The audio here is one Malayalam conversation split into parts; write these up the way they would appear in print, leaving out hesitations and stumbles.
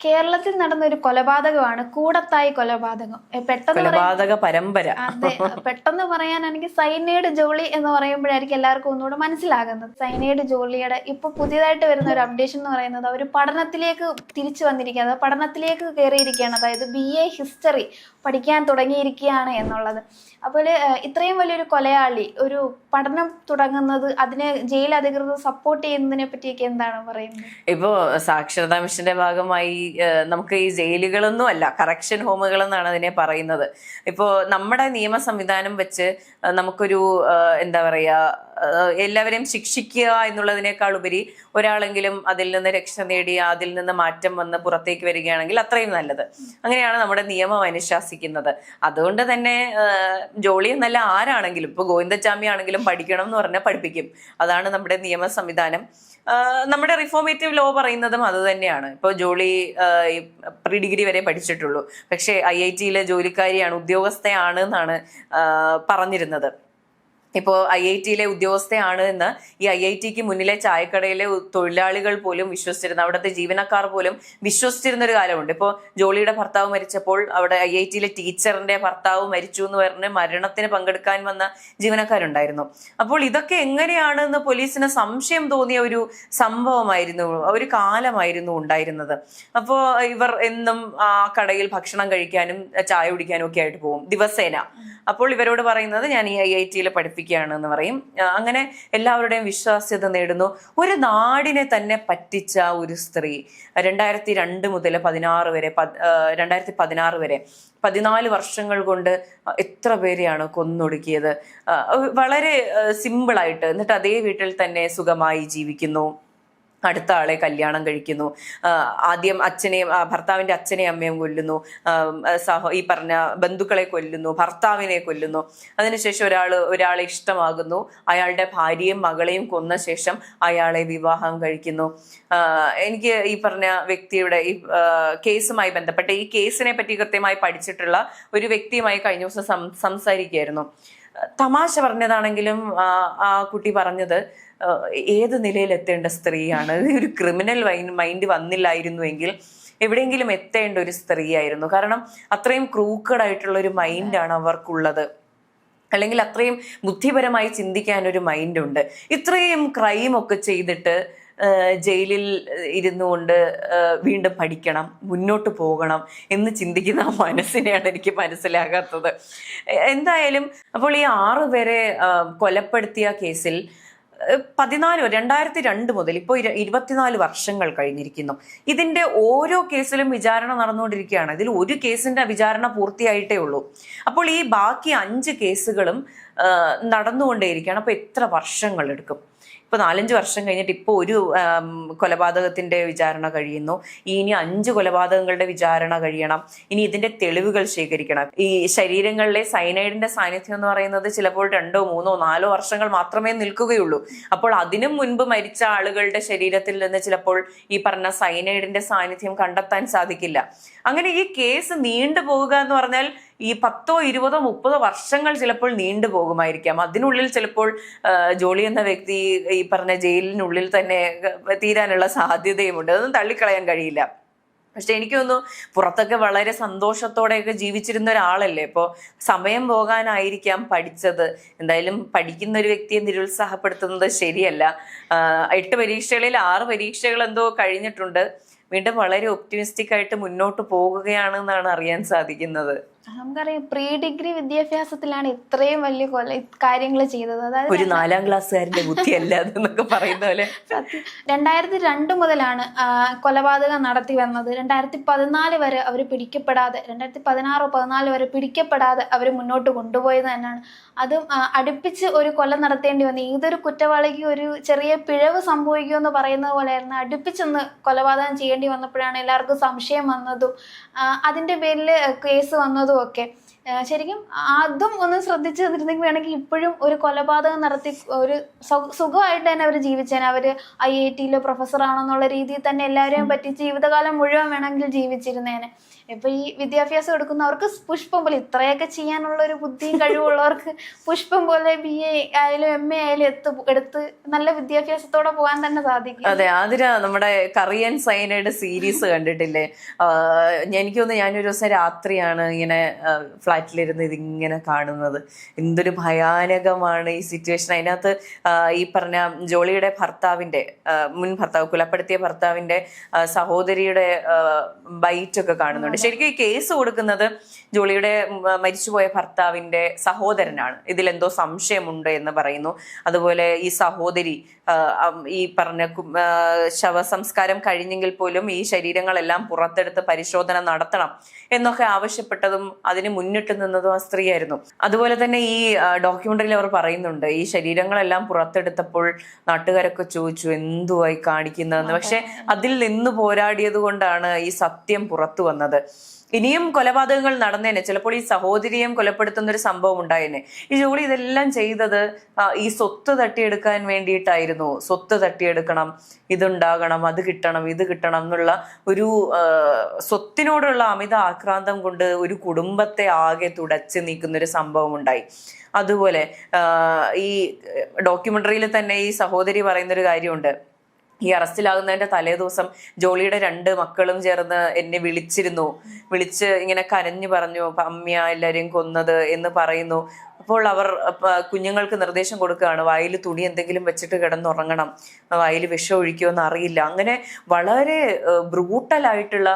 കേരളത്തിൽ നടന്ന ഒരു കൊലപാതകമാണ് കൂടത്തായി കൊലപാതകം. കൊലപാതക പരമ്പര. അതെ, പെട്ടെന്ന് പറയാനാണെങ്കിൽ സൈനൈഡ് ജോളി എന്ന് പറയുമ്പോഴായിരിക്കും എല്ലാവർക്കും ഒന്നുകൂടെ മനസ്സിലാകുന്നത്. സൈനൈഡ് ജോളിയുടെ ഇപ്പൊ പുതിയതായിട്ട് വരുന്ന ഒരു അപ്ഡേഷൻ എന്ന് പറയുന്നത് അവർ പഠനത്തിലേക്ക് തിരിച്ചു വന്നിരിക്കുകയാണ്, പഠനത്തിലേക്ക് കയറിയിരിക്കുകയാണ്. അതായത് BA ഹിസ്റ്ററി പഠിക്കാൻ തുടങ്ങിയിരിക്കുകയാണ് എന്നുള്ളത്. അപ്പോൾ ഇത്രയും വലിയൊരു കൊലയാളി ഒരു പഠനം തുടങ്ങുന്നത്, അതിനെ ജയിൽ അധികൃതർ സപ്പോർട്ട് ചെയ്യുന്നതിനെ പറ്റിയൊക്കെ എന്താണ് പറയുന്നത്? ഇപ്പോ സാക്ഷരതാ മിഷന്റെ ഭാഗമായി നമുക്ക് ഈ ജയിലുകളൊന്നും അല്ല, കറക്ഷൻ ഹോമുകൾ എന്നാണ് അതിനെ പറയുന്നത്. ഇപ്പോ നമ്മുടെ നിയമ സംവിധാനം വെച്ച് നമുക്കൊരു എന്താ പറയാ, എല്ലാവരെയും ശിക്ഷിക്കുക എന്നുള്ളതിനേക്കാൾ ഉപരി ഒരാളെങ്കിലും അതിൽ നിന്ന് രക്ഷ നേടി അതിൽ നിന്ന് മാറ്റം വന്ന് പുറത്തേക്ക് വരികയാണെങ്കിൽ അത്രയും നല്ലത്. അങ്ങനെയാണ് നമ്മുടെ നിയമം അനുശാസിക്കുന്നത്. അതുകൊണ്ട് തന്നെ ജോളി എന്നല്ല, ആരാണെങ്കിലും ഇപ്പൊ ഗോവിന്ദച്ചാമി ആണെങ്കിലും പഠിക്കണം എന്ന് പറഞ്ഞാൽ പഠിപ്പിക്കും. അതാണ് നമ്മുടെ നിയമ സംവിധാനം. നമ്മുടെ റിഫോർമേറ്റീവ് ലോ പറയുന്നതും അത് തന്നെയാണ്. ഇപ്പോൾ ജോളി പ്രീ ഡിഗ്രി വരെ പഠിച്ചിട്ടുള്ളൂ, പക്ഷേ IIT-യിലെ ജോലിക്കാരിയാണ്, ഉദ്യോഗസ്ഥയാണ് എന്നാണ് പറഞ്ഞിരുന്നത്. ഇപ്പോൾ IIT-യിലെ ഉദ്യോഗസ്ഥയാണ് എന്ന് ഈ IIT-ക്ക് മുന്നിലെ ചായക്കടയിലെ തൊഴിലാളികൾ പോലും വിശ്വസിച്ചിരുന്ന, അവിടുത്തെ ജീവനക്കാർ പോലും വിശ്വസിച്ചിരുന്ന ഒരു കാലമുണ്ട്. ഇപ്പോൾ ജോളിയുടെ ഭർത്താവ് മരിച്ചപ്പോൾ അവിടെ IIT-യിലെ ടീച്ചറിന്റെ ഭർത്താവ് മരിച്ചു എന്ന് പറഞ്ഞ് മരണത്തിന് പങ്കെടുക്കാൻ വന്ന ജീവനക്കാരുണ്ടായിരുന്നു. അപ്പോൾ ഇതൊക്കെ എങ്ങനെയാണെന്ന് പോലീസിന് സംശയം തോന്നിയ ഒരു സംഭവമായിരുന്നു, ഒരു കാലമായിരുന്നു ഉണ്ടായിരുന്നത്. അപ്പോൾ ഇവർ എന്നും ആ കടയിൽ ഭക്ഷണം കഴിക്കാനും ചായ കുടിക്കാനും ഒക്കെ ആയിട്ട് പോകും ദിവസേന. അപ്പോൾ ഇവരോട് പറയുന്നത് ഞാൻ ഈ IIT-യിൽ പഠിപ്പിക്കുകയാണെന്ന് പറയും. അങ്ങനെ എല്ലാവരുടെയും വിശ്വാസ്യത നേടുന്നു. ഒരു നാടിനെ തന്നെ പറ്റിച്ച ഒരു സ്ത്രീ 2002 മുതൽ 2016 വരെ 14 വർഷങ്ങൾ കൊണ്ട് എത്ര പേരെയാണ് കൊന്നൊടുക്കിയത്. വളരെ സിമ്പിളായിട്ട്. എന്നിട്ട് അതേ വീട്ടിൽ തന്നെ സുഖമായി ജീവിക്കുന്നു, അടുത്ത ആളെ കല്യാണം കഴിക്കുന്നു, ആദ്യം ഭർത്താവിന്റെ അച്ഛനെയും അമ്മയും കൊല്ലുന്നു, ഈ പറഞ്ഞ ബന്ധുക്കളെ കൊല്ലുന്നു, ഭർത്താവിനെ കൊല്ലുന്നു. അതിനുശേഷം ഒരാളെ ഇഷ്ടമാകുന്നു, അയാളുടെ ഭാര്യയും മകളെയും കൊന്ന ശേഷം അയാളെ വിവാഹം കഴിക്കുന്നു. എനിക്ക് ഈ പറഞ്ഞ വ്യക്തിയുടെ ഈ കേസുമായി ബന്ധപ്പെട്ട ഈ കേസിനെ പറ്റി കൃത്യമായി പഠിച്ചിട്ടുള്ള ഒരു വ്യക്തിയുമായി കഴിഞ്ഞ ദിവസം സംസാരിക്കുകയായിരുന്നു. തമാശ പറഞ്ഞതാണെങ്കിലും ആ കുട്ടി പറഞ്ഞത്, ഏത് നിലയിൽ എത്തേണ്ട സ്ത്രീയാണ്, ഒരു ക്രിമിനൽ മൈൻഡ് വന്നില്ലായിരുന്നുവെങ്കിൽ എവിടെയെങ്കിലും എത്തേണ്ട ഒരു സ്ത്രീയായിരുന്നു. കാരണം അത്രയും ക്രൂക്കഡ് ആയിട്ടുള്ള ഒരു മൈൻഡാണ് അവർക്കുള്ളത്, അല്ലെങ്കിൽ അത്രയും ബുദ്ധിപരമായി ചിന്തിക്കാൻ ഒരു മൈൻഡുണ്ട്. ഇത്രയും ക്രൈം ഒക്കെ ചെയ്തിട്ട് ജയിലിൽ ഇരുന്നുകൊണ്ട് വീണ്ടും പഠിക്കണം, മുന്നോട്ട് പോകണം എന്ന് ചിന്തിക്കുന്ന ആ മനസ്സിനെയാണ് എനിക്ക് മനസ്സിലാകാത്തത്. എന്തായാലും അപ്പോൾ ഈ 6 പേരെ കൊലപ്പെടുത്തിയ കേസിൽ 2002 മുതൽ ഇപ്പോൾ 24 വർഷങ്ങൾ കഴിഞ്ഞിരിക്കുന്നു. ഇതിന്റെ ഓരോ കേസിലും വിചാരണ നടന്നുകൊണ്ടിരിക്കുകയാണ്. ഇതിൽ ഒരു കേസിന്റെ വിചാരണ പൂർത്തിയായിട്ടേ ഉള്ളൂ. അപ്പോൾ ഈ ബാക്കി 5 കേസുകളും നടന്നുകൊണ്ടേയിരിക്കുകയാണ്. അപ്പൊ എത്ര വർഷങ്ങൾ എടുക്കും? ഇപ്പൊ 4-5 വർഷം കഴിഞ്ഞിട്ട് ഇപ്പോൾ ഒരു കൊലപാതകത്തിന്റെ വിചാരണ കഴിയുന്നു. ഇനി 5 കൊലപാതകങ്ങളുടെ വിചാരണ കഴിയണം. ഇനി ഇതിന്റെ തെളിവുകൾ ശേഖരിക്കണം. ഈ ശരീരങ്ങളിലെ സൈനൈഡിന്റെ സാന്നിധ്യം എന്ന് പറയുന്നത് ചിലപ്പോൾ 2, 3, 4 വർഷങ്ങൾ മാത്രമേ നിൽക്കുകയുള്ളൂ. അപ്പോൾ അതിനു മുൻപ് മരിച്ച ആളുകളുടെ ശരീരത്തിൽ നിന്ന് ചിലപ്പോൾ ഈ പറഞ്ഞ സൈനൈഡിന്റെ സാന്നിധ്യം കണ്ടെത്താൻ സാധിക്കില്ല. അങ്ങനെ ഈ കേസ് നീണ്ടുപോകുക എന്ന് പറഞ്ഞാൽ ഈ 10, 20, 30 വർഷങ്ങൾ ചിലപ്പോൾ നീണ്ടു പോകുമായിരിക്കാം. അതിനുള്ളിൽ ചിലപ്പോൾ ജോളി എന്ന വ്യക്തി ഈ പറഞ്ഞ ജയിലിനുള്ളിൽ തന്നെ തീരാനുള്ള സാധ്യതയുമുണ്ട്. അതൊന്നും തള്ളിക്കളയാൻ കഴിയില്ല. പക്ഷെ എനിക്ക് തോന്നുന്നു പുറത്തൊക്കെ വളരെ സന്തോഷത്തോടെയൊക്കെ ജീവിച്ചിരുന്ന ഒരാളല്ലേ. ഇപ്പോൾ സമയം പോകാനായിരിക്കാം പഠിച്ചത്. എന്തായാലും പഠിക്കുന്ന ഒരു വ്യക്തിയെ നിരുത്സാഹപ്പെടുത്തുന്നത് ശരിയല്ല. 8 പരീക്ഷകളിൽ 6 പരീക്ഷകൾ എന്തോ കഴിഞ്ഞിട്ടുണ്ട്. വീണ്ടും വളരെ ഒപ്റ്റിമിസ്റ്റിക് ആയിട്ട് മുന്നോട്ട് പോകുകയാണെന്നാണ് അറിയാൻ സാധിക്കുന്നത്. നമുക്കറിയാം, പ്രീ ഡിഗ്രി വിദ്യാഭ്യാസത്തിലാണ് ഇത്രയും വലിയ കാര്യങ്ങൾ ചെയ്തത്. അതായത് ഒരു 4ാം ക്ലാസ്സുകാരന്റെ ബുദ്ധിയല്ല എന്നൊക്കെ പറയുന്ന പോലെ. 2002 മുതലാണ് കൊലപാതകം നടത്തി വന്നത്. 2014 വരെ അവർ പിടിക്കപ്പെടാതെ, 2016, 2014 വരെ പിടിക്കപ്പെടാതെ അവർ മുന്നോട്ട് കൊണ്ടുപോയത് തന്നെയാണ്. അതും അടുപ്പിച്ച് ഒരു കൊല നടത്തേണ്ടി വന്നു. ഏതൊരു കുറ്റവാളിക്ക് ഒരു ചെറിയ പിഴവ് സംഭവിക്കുമെന്ന് പറയുന്നത് പോലെയായിരുന്നു. അടുപ്പിച്ചൊന്ന് കൊലപാതകം ചെയ്യേണ്ടി വന്നപ്പോഴാണ് എല്ലാവർക്കും സംശയം വന്നതും അതിന്റെ പേരിൽ കേസ് വന്നതും നടത്തുന്നതും ഒക്കെ ശരിക്കും അതും ഒന്ന് ശ്രദ്ധിച്ചു തന്നിരുന്നെങ്കിൽ വേണമെങ്കിൽ ഇപ്പോഴും ഒരു കൊലപാതകം നടത്തി ഒരു സുഖമായിട്ട് തന്നെ അവർ ജീവിച്ചേനെ. അവര് IIT-യിലെ പ്രൊഫസർ ആണെന്നുള്ള രീതിയിൽ തന്നെ എല്ലാവരെയും പറ്റി ജീവിതകാലം മുഴുവൻ വേണമെങ്കിൽ ജീവിച്ചിരുന്നേനെ. ഇപ്പൊ ഈ വിദ്യാഭ്യാസം എടുക്കുന്നവർക്ക് പുഷ്പം പോലെ ഇത്രയൊക്കെ ചെയ്യാനുള്ള ഒരു ബുദ്ധിയും കഴിവുള്ളവർക്ക് പുഷ്പം പോലെ BA ആയാലും MA ആയാലും എടുത്ത് നല്ല വിദ്യാഭ്യാസത്തോടെ പോകാൻ തന്നെ സാധിക്കും. അതെ, ആതിര നമ്മുടെ കറിയൻ സൈനയുടെ സീരീസ് കണ്ടിട്ടില്ലേ? എനിക്ക് തോന്നുന്നു ഞാനൊരു ദിവസം രാത്രിയാണ് ഇങ്ങനെ ഫ്ലാറ്റിലിരുന്ന് ഇതിങ്ങനെ കാണുന്നത്. എന്തൊരു ഭയാനകമാണ് ഈ സിറ്റുവേഷൻ. അതിനകത്ത് ഈ പറഞ്ഞ ജോളിയുടെ ഭർത്താവിന്റെ മുൻ ഭർത്താവ്, കൊലപ്പെടുത്തിയ ഭർത്താവിന്റെ സഹോദരിയുടെ ബൈറ്റ് ഒക്കെ കാണുന്നുണ്ട്. ശരിക്കും ഈ കേസ് കൊടുക്കുന്നത് ജോളിയുടെ മരിച്ചുപോയ ഭർത്താവിന്റെ സഹോദരനാണ്. ഇതിലെന്തോ സംശയമുണ്ട് എന്ന് പറയുന്നു. അതുപോലെ ഈ സഹോദരി ഈ പറഞ്ഞ ശവസംസ്കാരം കഴിഞ്ഞെങ്കിൽ പോലും ഈ ശരീരങ്ങളെല്ലാം പുറത്തെടുത്ത് പരിശോധന നടത്തണം എന്നൊക്കെ ആവശ്യപ്പെട്ടതും അതിന് മുന്നിട്ട് നിന്നതും ആ സ്ത്രീയായിരുന്നു. അതുപോലെ തന്നെ ഈ ഡോക്യുമെന്ററിയിൽ അവർ പറയുന്നുണ്ട്, ഈ ശരീരങ്ങളെല്ലാം പുറത്തെടുത്തപ്പോൾ നാട്ടുകാരൊക്കെ ചോദിച്ചു എന്തുവായി കാണിക്കുന്നതെന്ന്. പക്ഷെ അതിൽ നിന്ന് പോരാടിയത് കൊണ്ടാണ് ഈ സത്യം പുറത്തു വന്നത്. ഇനിയും കൊലപാതകങ്ങൾ നടന്നേനെ, ചിലപ്പോൾ ഈ സഹോദരിയും കൊലപ്പെടുത്തുന്ന ഒരു സംഭവം ഉണ്ടായേനെ. ഈ ജോളി ഇതെല്ലാം ചെയ്തത് ഈ സ്വത്ത് തട്ടിയെടുക്കാൻ വേണ്ടിയിട്ടായിരുന്നു. സ്വത്ത് തട്ടിയെടുക്കണം, ഇതുണ്ടാകണം, അത് കിട്ടണം, ഇത് കിട്ടണം എന്നുള്ള ഒരു സ്വത്തിനോടുള്ള അമിത ആക്രാന്തം കൊണ്ട് ഒരു കുടുംബത്തെ ആകെ തുടച്ചു നീക്കുന്നൊരു സംഭവം ഉണ്ടായി. അതുപോലെ ഈ ഡോക്യുമെന്ററിയിൽ തന്നെ ഈ സഹോദരി പറയുന്നൊരു കാര്യമുണ്ട്. ഈ അറസ്റ്റിലാകുന്നതിന്റെ തലേ ദിവസം ജോളിയുടെ 2 മക്കളും ചേർന്ന് എന്നെ വിളിച്ച് ഇങ്ങനെ കരഞ്ഞു പറഞ്ഞു, അമ്മയാ എല്ലാരെയും കൊന്നത് എന്ന് പറയുന്നു. അപ്പോൾ അവർ കുഞ്ഞുങ്ങൾക്ക് നിർദ്ദേശം കൊടുക്കുകയാണ്, വായിൽ തുണി എന്തെങ്കിലും വെച്ചിട്ട് കിടന്നുറങ്ങണം, വായിൽ വിഷം ഒഴിക്കുമെന്ന് അറിയില്ല. അങ്ങനെ വളരെ ബ്രൂട്ടലായിട്ടുള്ള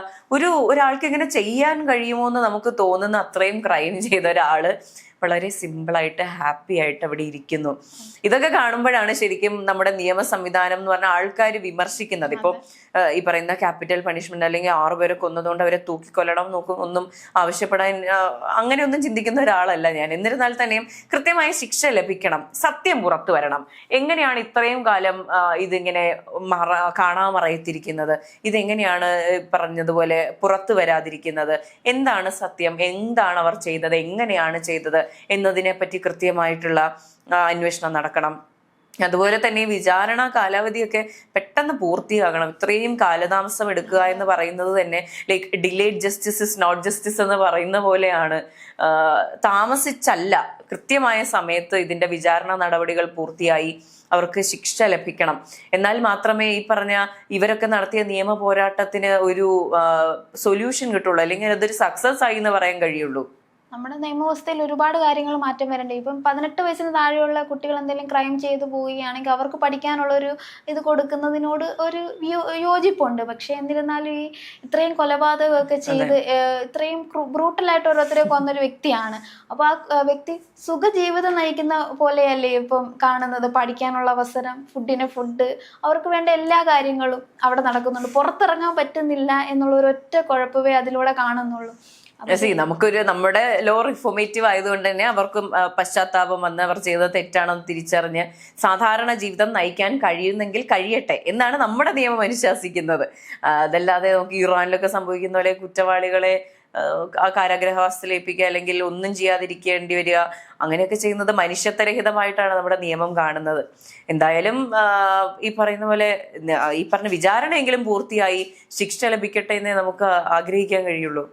ഒരാൾക്ക് ഇങ്ങനെ ചെയ്യാൻ കഴിയുമോ എന്ന് നമുക്ക് തോന്നുന്ന അത്രയും ക്രൈം ചെയ്ത ഒരാള് വളരെ സിമ്പിളായിട്ട് ഹാപ്പി ആയിട്ട് അവിടെ ഇരിക്കുന്നു. ഇതൊക്കെ കാണുമ്പോഴാണ് ശരിക്കും നമ്മുടെ നിയമ സംവിധാനം എന്ന് പറഞ്ഞാൽ ആൾക്കാർ വിമർശിക്കുന്നത്. ഇപ്പോൾ ഈ പറയുന്ന ക്യാപിറ്റൽ പണിഷ്മെന്റ് അല്ലെങ്കിൽ 6 പേരെ കൊന്നതുകൊണ്ട് അവരെ തൂക്കിക്കൊല്ലണം ഒന്നും ആവശ്യപ്പെടാൻ അങ്ങനെയൊന്നും ചിന്തിക്കുന്ന ഒരാളല്ല ഞാൻ. എന്നിരുന്നാൽ തന്നെയും കൃത്യമായ ശിക്ഷ ലഭിക്കണം, സത്യം പുറത്തു വരണം. എങ്ങനെയാണ് ഇത്രയും കാലം ഇതിങ്ങനെ കാണാമറയത്തിരിക്കുന്നത്? ഇതെങ്ങനെയാണ് പറഞ്ഞതുപോലെ പുറത്തു വരാതിരിക്കുന്നത്? എന്താണ് സത്യം? എന്താണ് അവർ ചെയ്തത്? എങ്ങനെയാണ് ചെയ്തത് എന്നതിനെ പറ്റി കൃത്യമായിട്ടുള്ള അന്വേഷണം നടക്കണം. അതുപോലെ തന്നെ വിചാരണ കാലാവധിയൊക്കെ പെട്ടെന്ന് പൂർത്തിയാകണം. ഇത്രയും കാലതാമസം എടുക്കുക എന്ന് പറയുന്നത് തന്നെ like delayed justice is not justice എന്ന് പറയുന്ന പോലെയാണ്. താമസിച്ചല്ല, കൃത്യമായ സമയത്ത് ഇതിന്റെ വിചാരണ നടപടികൾ പൂർത്തിയായി അവർക്ക് ശിക്ഷ ലഭിക്കണം. എന്നാൽ മാത്രമേ ഈ പറഞ്ഞ ഇവരൊക്കെ നടത്തിയ നിയമ പോരാട്ടത്തിന് ഒരു സൊല്യൂഷൻ കിട്ടുള്ളൂ, അല്ലെങ്കിൽ അതൊരു സക്സസ് ആയി എന്ന് പറയാൻ കഴിയുള്ളൂ. നമ്മുടെ നിയമവ്യവസ്ഥയിൽ ഒരുപാട് കാര്യങ്ങൾ മാറ്റം വരണ്ടേ. ഇപ്പം 18 വയസ്സിന് താഴെയുള്ള കുട്ടികൾ എന്തെങ്കിലും ക്രൈം ചെയ്തു പോവുകയാണെങ്കിൽ അവർക്ക് പഠിക്കാനുള്ള ഒരു ഇത് കൊടുക്കുന്നതിനോട് ഒരു യോജിപ്പുണ്ട്. പക്ഷെ എന്നിരുന്നാലും ഈ ഇത്രയും കൊലപാതകമൊക്കെ ചെയ്ത് ഇത്രയും ബ്രൂട്ടലായിട്ട് ഓരോരുത്തരെ കൊന്നൊരു വ്യക്തിയാണ്. അപ്പോൾ ആ വ്യക്തി സുഖജീവിതം നയിക്കുന്ന പോലെയല്ലേ ഇപ്പം കാണുന്നത്. പഠിക്കാനുള്ള അവസരം, ഫുഡ്, അവർക്ക് വേണ്ട എല്ലാ കാര്യങ്ങളും അവിടെ നടക്കുന്നുണ്ട്. പുറത്തിറങ്ങാൻ പറ്റുന്നില്ല എന്നുള്ള ഒരു ഒറ്റ കുഴപ്പമേ അതിലൂടെ കാണുന്നുള്ളൂ. നമ്മുടെ ലോ റിഫോർമേറ്റീവ് ആയതുകൊണ്ട് തന്നെ അവർക്കും പശ്ചാത്താപം വന്ന് അവർ ചെയ്തത് തെറ്റാണെന്ന് തിരിച്ചറിഞ്ഞ് സാധാരണ ജീവിതം നയിക്കാൻ കഴിയുന്നെങ്കിൽ കഴിയട്ടെ എന്നാണ് നമ്മുടെ നിയമം അനുശാസിക്കുന്നത്. അതല്ലാതെ നമുക്ക് ഇറാനിലൊക്കെ സംഭവിക്കുന്ന പോലെ കുറ്റവാളികളെ ആ കാരാഗ്രഹവാസത്തിലേൽപ്പിക്കുക അല്ലെങ്കിൽ ഒന്നും ചെയ്യാതിരിക്കേണ്ടി വരിക, അങ്ങനെയൊക്കെ ചെയ്യുന്നത് മനുഷ്യത്വരഹിതമായിട്ടാണ് നമ്മുടെ നിയമം കാണുന്നത്. എന്തായാലും ഈ പറയുന്ന പോലെ ഈ പറഞ്ഞ വിചാരണയെങ്കിലും പൂർത്തിയായി ശിക്ഷ ലഭിക്കട്ടെ എന്നേ നമുക്ക് ആഗ്രഹിക്കാൻ കഴിയുള്ളൂ.